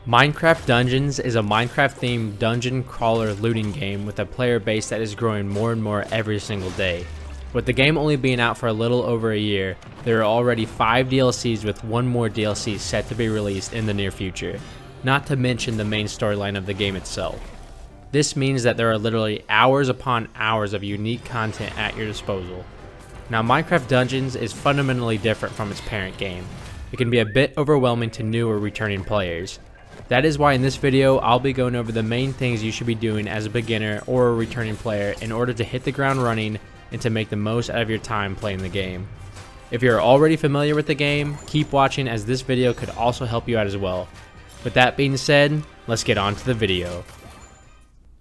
Minecraft Dungeons is a Minecraft-themed dungeon crawler looting game with a player base that is growing more and more every single day. With the game only being out for a little over a year, there are already 5 DLCs with one more DLC set to be released in the near future, not to mention the main storyline of the game itself. This means that there are literally hours upon hours of unique content at your disposal. Now, Minecraft Dungeons is fundamentally different from its parent game. It can be a bit overwhelming to new or returning players. That is why in this video, I'll be going over the main things you should be doing as a beginner or a returning player in order to hit the ground running and to make the most out of your time playing the game. If you're already familiar with the game, keep watching as this video could also help you out as well. With that being said, let's get on to the video.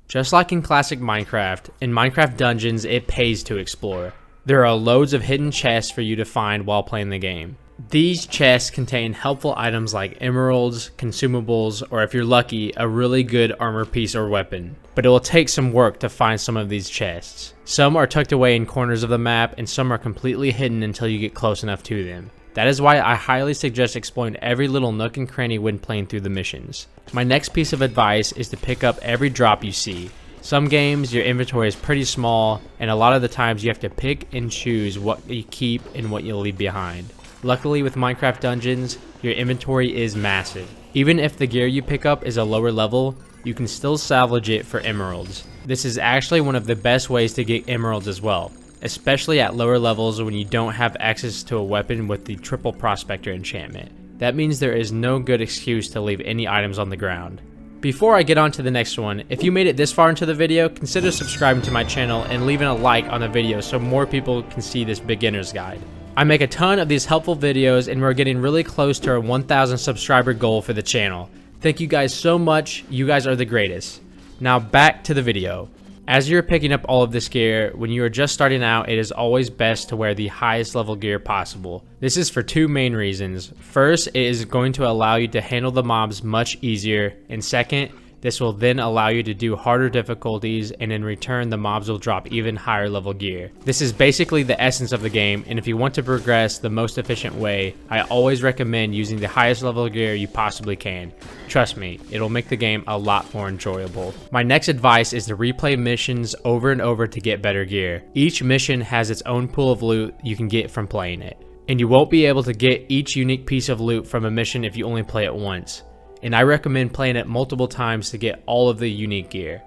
Just like in classic Minecraft, in Minecraft Dungeons it pays to explore. There are loads of hidden chests for you to find while playing the game. These chests contain helpful items like emeralds, consumables, or if you're lucky, a really good armor piece or weapon. But it will take some work to find some of these chests. Some are tucked away in corners of the map and some are completely hidden until you get close enough to them. That is why I highly suggest exploring every little nook and cranny when playing through the missions. My next piece of advice is to pick up every drop you see. Some games, your inventory is pretty small, and a lot of the times you have to pick and choose what you keep and what you'll leave behind. Luckily with Minecraft Dungeons, your inventory is massive. Even if the gear you pick up is a lower level, you can still salvage it for emeralds. This is actually one of the best ways to get emeralds as well, especially at lower levels when you don't have access to a weapon with the triple prospector enchantment. That means there is no good excuse to leave any items on the ground. Before I get on to the next one, if you made it this far into the video, consider subscribing to my channel and leaving a like on the video so more people can see this beginner's guide. I make a ton of these helpful videos and we're getting really close to our 1,000 subscriber goal for the channel. Thank you guys so much, you guys are the greatest. Now back to the video. As you're picking up all of this gear, when you are just starting out, it is always best to wear the highest level gear possible. This is for 2 main reasons. First, it is going to allow you to handle the mobs much easier, and second, this will then allow you to do harder difficulties, and in return the mobs will drop even higher level gear. This is basically the essence of the game, and if you want to progress the most efficient way, I always recommend using the highest level gear you possibly can. Trust me, it'll make the game a lot more enjoyable. My next advice is to replay missions over and over to get better gear. Each mission has its own pool of loot you can get from playing it, and you won't be able to get each unique piece of loot from a mission if you only play it once. And I recommend playing it multiple times to get all of the unique gear.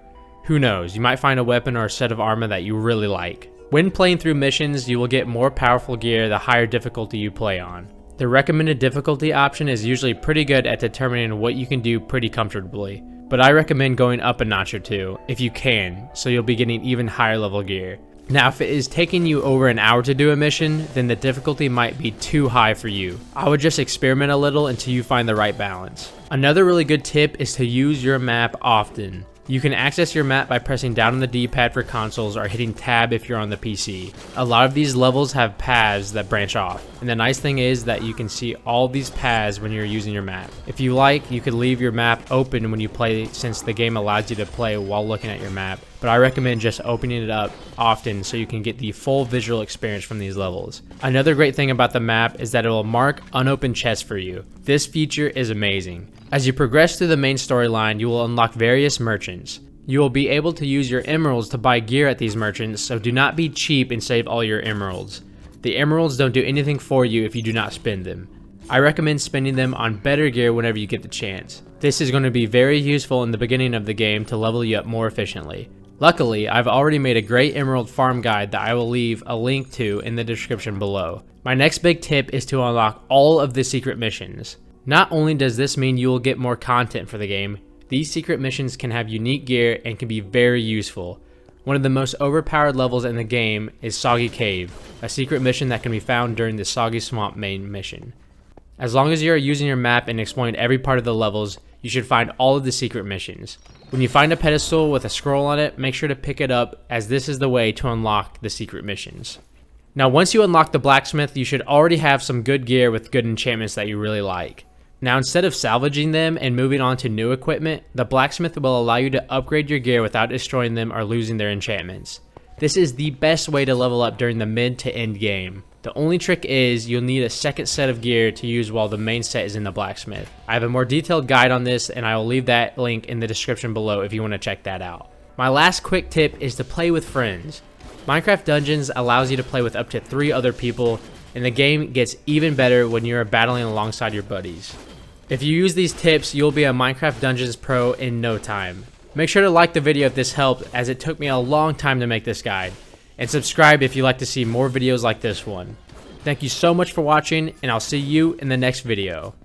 Who knows, you might find a weapon or a set of armor that you really like. When playing through missions, you will get more powerful gear the higher difficulty you play on. The recommended difficulty option is usually pretty good at determining what you can do pretty comfortably, but I recommend going up a notch or 2 if you can, so you'll be getting even higher level gear. Now, if it is taking you over an hour to do a mission, then the difficulty might be too high for you. I would just experiment a little until you find the right balance. Another really good tip is to use your map often. You can access your map by pressing down on the D-pad for consoles or hitting tab if you're on the PC. A lot of these levels have paths that branch off, and the nice thing is that you can see all these paths when you're using your map. If you like, you could leave your map open when you play since the game allows you to play while looking at your map, but I recommend just opening it up often so you can get the full visual experience from these levels. Another great thing about the map is that it will mark unopened chests for you. This feature is amazing. As you progress through the main storyline, you will unlock various merchants. You will be able to use your emeralds to buy gear at these merchants, so do not be cheap and save all your emeralds. The emeralds don't do anything for you if you do not spend them. I recommend spending them on better gear whenever you get the chance. This is going to be very useful in the beginning of the game to level you up more efficiently. Luckily, I've already made a great emerald farm guide that I will leave a link to in the description below. My next big tip is to unlock all of the secret missions. Not only does this mean you will get more content for the game, these secret missions can have unique gear and can be very useful. One of the most overpowered levels in the game is Soggy Cave, a secret mission that can be found during the Soggy Swamp main mission. As long as you are using your map and exploring every part of the levels, you should find all of the secret missions. When you find a pedestal with a scroll on it, make sure to pick it up, as this is the way to unlock the secret missions. Now once you unlock the blacksmith, you should already have some good gear with good enchantments that you really like. Now instead of salvaging them and moving on to new equipment, the blacksmith will allow you to upgrade your gear without destroying them or losing their enchantments. This is the best way to level up during the mid to end game. The only trick is you'll need a second set of gear to use while the main set is in the blacksmith. I have a more detailed guide on this, and I will leave that link in the description below if you want to check that out. My last quick tip is to play with friends. Minecraft Dungeons allows you to play with up to 3 other people, and the game gets even better when you're battling alongside your buddies. If you use these tips, you'll be a Minecraft Dungeons pro in no time. Make sure to like the video if this helped, as it took me a long time to make this guide. And subscribe if you'd like to see more videos like this one. Thank you so much for watching, and I'll see you in the next video.